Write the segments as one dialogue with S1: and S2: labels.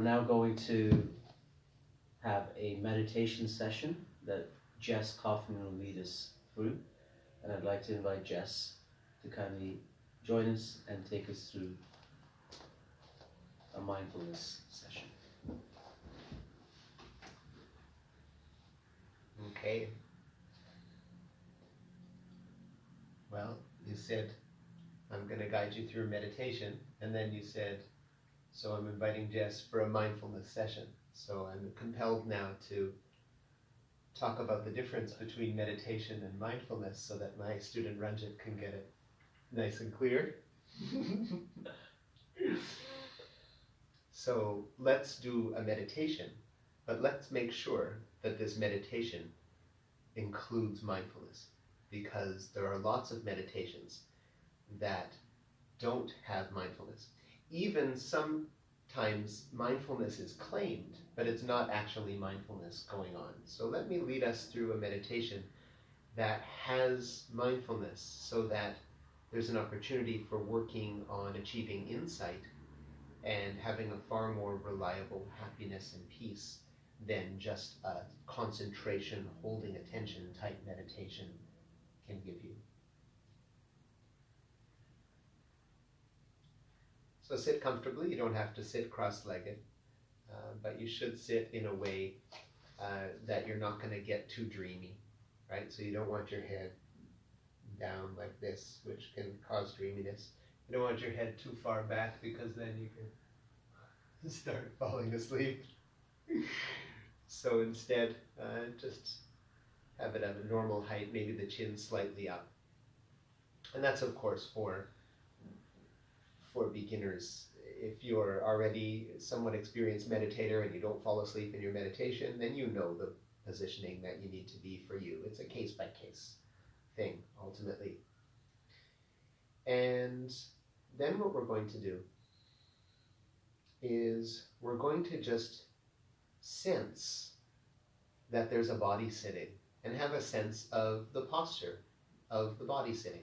S1: We're now going to have a meditation session that Jess Kaufman will lead us through. And I'd like to invite Jess to kindly join us and take us through a mindfulness session.
S2: Okay. Well, you said, I'm going to guide you through meditation, and then you said, so I'm inviting Jess for a mindfulness session. So I'm compelled now to talk about the difference between meditation and mindfulness so that my student Ranjit can get it nice and clear. So let's do a meditation, but let's make sure that this meditation includes mindfulness, because there are lots of meditations that don't have mindfulness. Even sometimes mindfulness is claimed, but it's not actually mindfulness going on. So let me lead us through a meditation that has mindfulness so that there's an opportunity for working on achieving insight and having a far more reliable happiness and peace than just a concentration, holding attention type meditation can give you. So sit comfortably. You don't have to sit cross-legged, but you should sit in a way that you're not going to get too dreamy, right? So you don't want your head down like this, which can cause dreaminess. You don't want your head too far back, because then you can start falling asleep. So instead, just have it at a normal height, maybe the chin slightly up. And that's, of course, for beginners. If you're already somewhat experienced meditator and you don't fall asleep in your meditation, then you know the positioning that you need to be for you. It's a case-by-case thing, ultimately. And then what we're going to do is we're going to just sense that there's a body sitting and have a sense of the posture of the body sitting.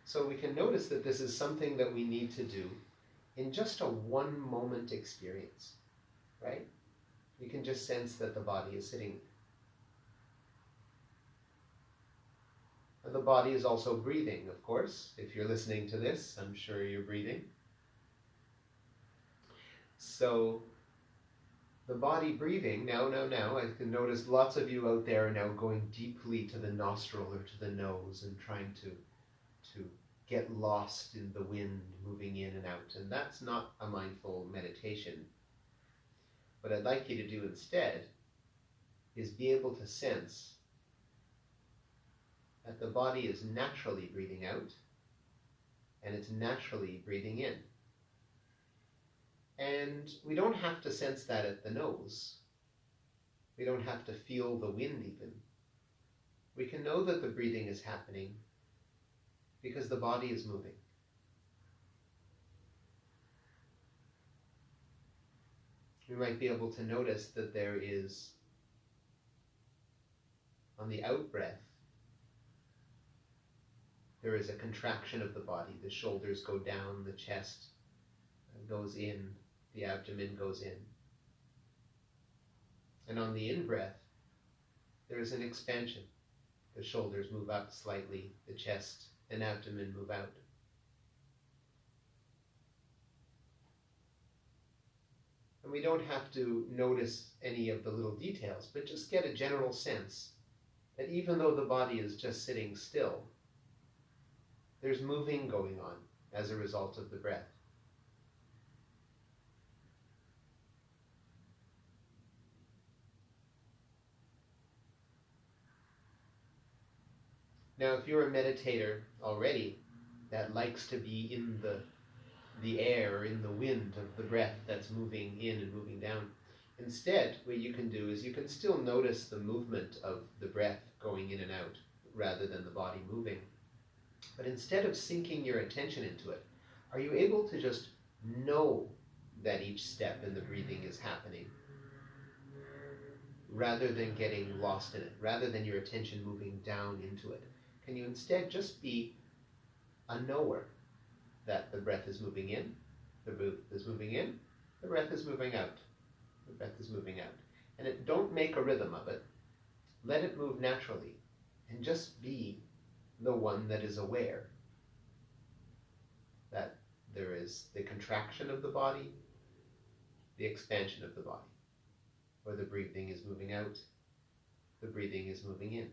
S2: So we can notice that this is something that we need to do in just a one-moment experience, right? You can just sense that the body is sitting. And the body is also breathing, of course. If you're listening to this, I'm sure you're breathing. So the body breathing, now, I can notice lots of you out there are now going deeply to the nostril or to the nose and trying to get lost in the wind moving in and out. And that's not a mindful meditation. What I'd like you to do instead is be able to sense that the body is naturally breathing out and it's naturally breathing in. And we don't have to sense that at the nose. We don't have to feel the wind even. We can know that the breathing is happening because the body is moving. We might be able to notice that there is, on the out-breath, there is a contraction of the body. The shoulders go down, the chest goes in, the abdomen goes in. And on the in-breath, there is an expansion. The shoulders move up slightly, the chest and abdomen move out. And we don't have to notice any of the little details, but just get a general sense that even though the body is just sitting still, there's moving going on as a result of the breath. Now, if you're a meditator already that likes to be in the air, in the wind of the breath that's moving in and moving down, instead, what you can do is you can still notice the movement of the breath going in and out rather than the body moving. But instead of sinking your attention into it, are you able to just know that each step in the breathing is happening rather than getting lost in it, rather than your attention moving down into it? Can you instead just be a knower that the breath is moving in, the breath is moving in, The breath is moving out. The breath is moving out. And don't make a rhythm of it. Let it move naturally. And just be the one that is aware that there is the contraction of the body, the expansion of the body, or the breathing is moving out, the breathing is moving in.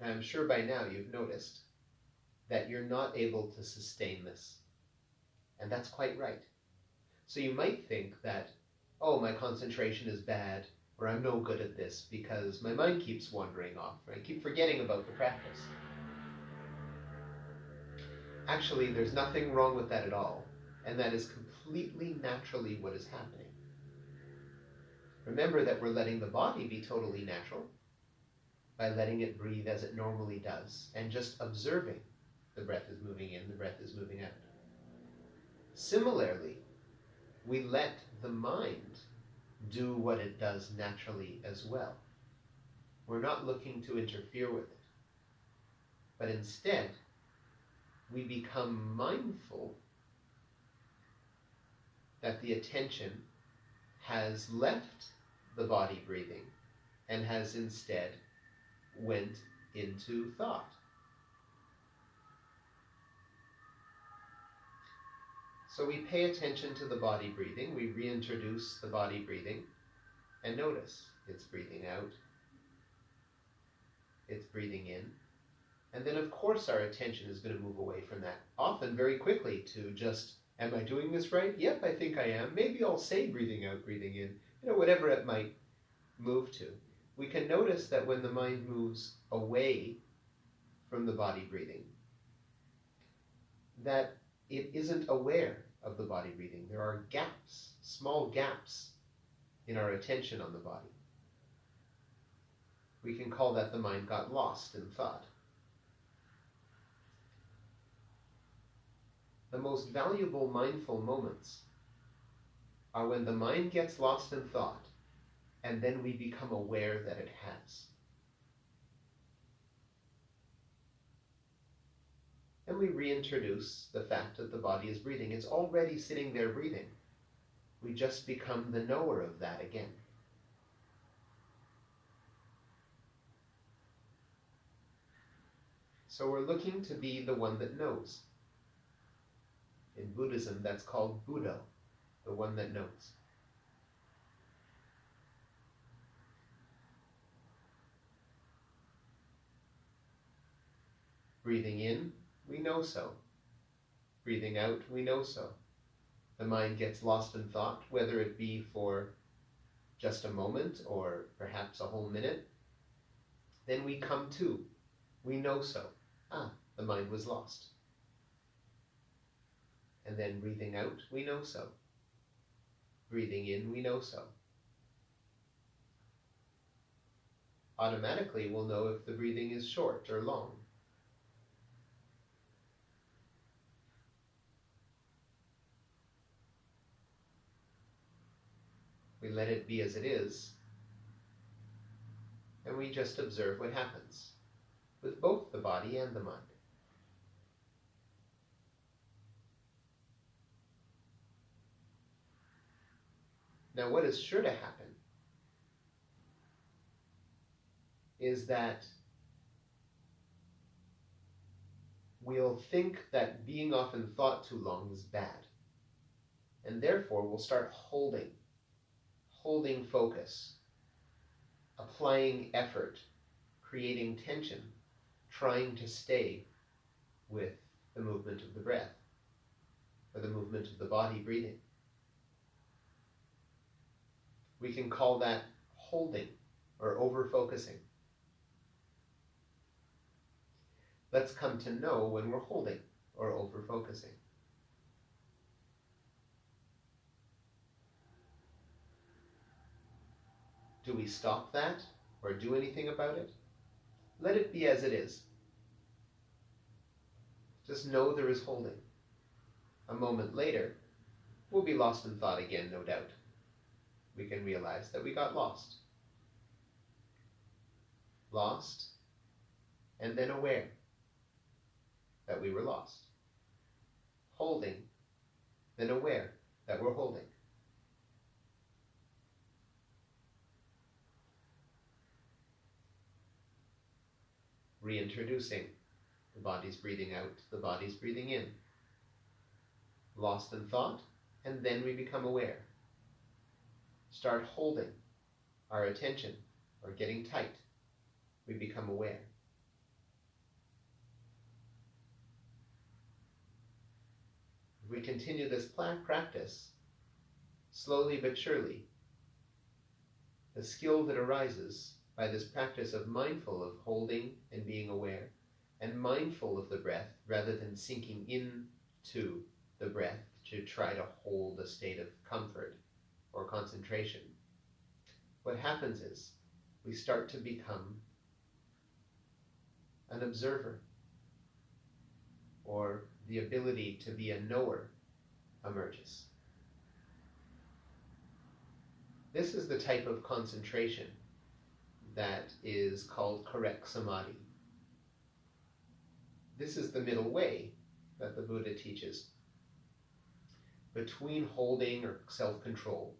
S2: I'm sure by now you've noticed that you're not able to sustain this. And that's quite right. So you might think that, oh, my concentration is bad, or I'm no good at this because my mind keeps wandering off, or I keep forgetting about the practice. Actually, there's nothing wrong with that at all, and that is completely naturally what is happening. Remember that we're letting the body be totally natural by letting it breathe as it normally does, and just observing the breath is moving in, the breath is moving out. Similarly, we let the mind do what it does naturally as well. We're not looking to interfere with it, but instead, we become mindful that the attention has left the body breathing and has instead went into thought. So we pay attention to the body breathing, we reintroduce the body breathing, and notice it's breathing out, it's breathing in, and then of course our attention is going to move away from that, often very quickly, to just, am I doing this right? Yep, I think I am. Maybe I'll say breathing out, breathing in, whatever it might move to. We can notice that when the mind moves away from the body breathing, that it isn't aware of the body breathing. There are gaps, small gaps in our attention on the body. We can call that the mind got lost in thought. The most valuable mindful moments are when the mind gets lost in thought and then we become aware that it has. And we reintroduce the fact that the body is breathing. It's already sitting there breathing. We just become the knower of that again. So we're looking to be the one that knows. In Buddhism, that's called Buddha, the one that knows. Breathing in, we know so. Breathing out, we know so. The mind gets lost in thought, whether it be for just a moment or perhaps a whole minute. Then we come to. We know so. The mind was lost. And then breathing out, we know so. Breathing in, we know so. Automatically, we'll know if the breathing is short or long. We let it be as it is, and we just observe what happens with both the body and the mind. Now, what is sure to happen is that we'll think that being off in thought too long is bad, and therefore we'll start holding focus, applying effort, creating tension, trying to stay with the movement of the breath, or the movement of the body breathing. We can call that holding or over-focusing. Let's come to know when we're holding or over-focusing. Do we stop that or do anything about it? Let it be as it is. Just know there is holding. A moment later, we'll be lost in thought again, no doubt. We can realize that we got lost. Lost, and then aware that we were lost. Holding, then aware that we're holding. Reintroducing. The body's breathing out, the body's breathing in. Lost in thought, and then we become aware. Start holding our attention or getting tight. We become aware. If we continue this practice, slowly but surely, the skill that arises by this practice of mindful of holding and being aware, and mindful of the breath rather than sinking into the breath to try to hold a state of comfort or concentration. What happens is we start to become an observer, or the ability to be a knower emerges. This is the type of concentration that is called correct samadhi. This is the middle way that the Buddha teaches between holding or self-control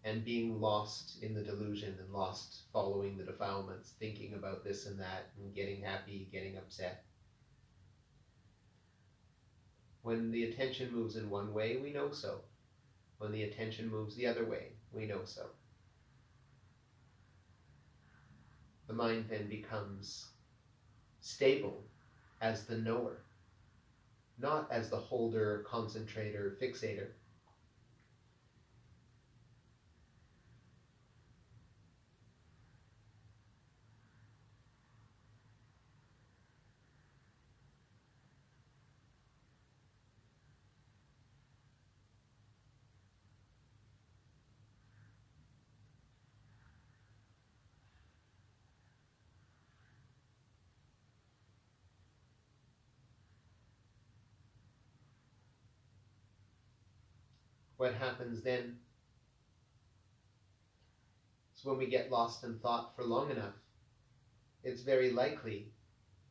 S2: and being lost in the delusion and lost following the defilements, thinking about this and that and getting happy, getting upset. When the attention moves in one way, we know so. When the attention moves the other way, we know so. The mind then becomes stable as the knower, not as the holder, concentrator, fixator. What happens then is when we get lost in thought for long enough, it's very likely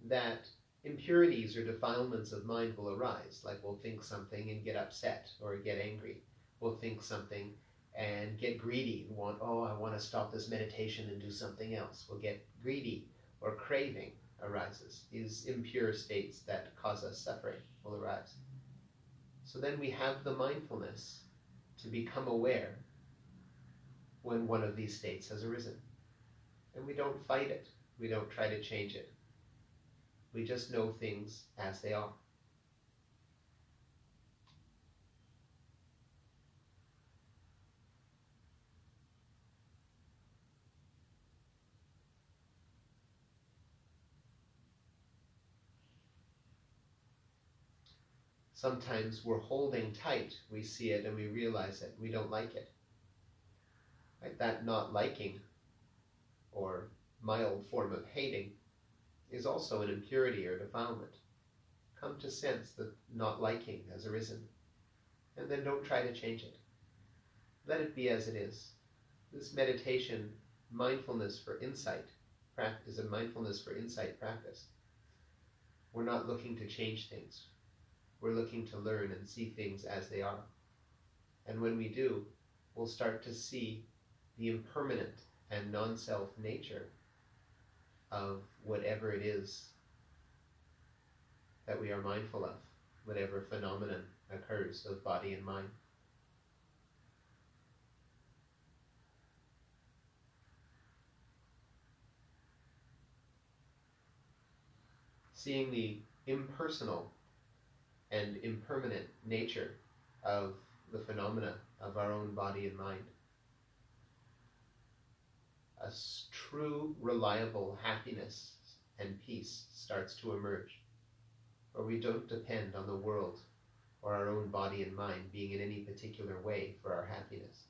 S2: that impurities or defilements of mind will arise. Like we'll think something and get upset or get angry. We'll think something and get greedy and want, oh, I want to stop this meditation and do something else. We'll get greedy, or craving arises. These impure states that cause us suffering will arise. So then we have the mindfulness to become aware when one of these states has arisen. And we don't fight it. We don't try to change it. We just know things as they are. Sometimes we're holding tight, we see it and we realize it, we don't like it. Right? That not liking, or mild form of hating, is also an impurity or defilement. Come to sense that not liking has arisen, and then don't try to change it. Let it be as it is. This meditation, mindfulness for insight, is a mindfulness for insight practice. We're not looking to change things. We're looking to learn and see things as they are. And when we do, we'll start to see the impermanent and non-self nature of whatever it is that we are mindful of, whatever phenomenon occurs of body and mind. Seeing the impersonal and impermanent nature of the phenomena of our own body and mind. A true, reliable happiness and peace starts to emerge, where we don't depend on the world or our own body and mind being in any particular way for our happiness.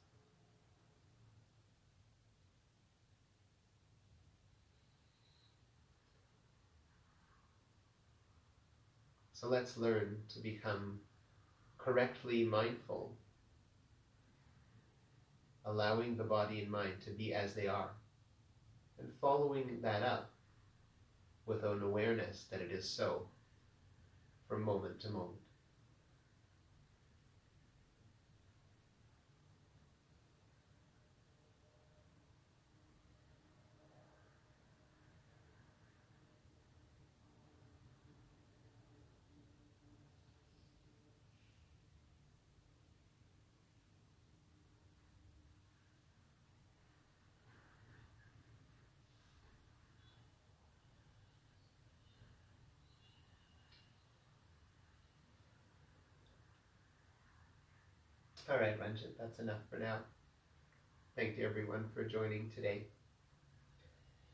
S2: So let's learn to become correctly mindful, allowing the body and mind to be as they are, and following that up with an awareness that it is so from moment to moment. All right, Ranjit, that's enough for now. Thank you everyone for joining today.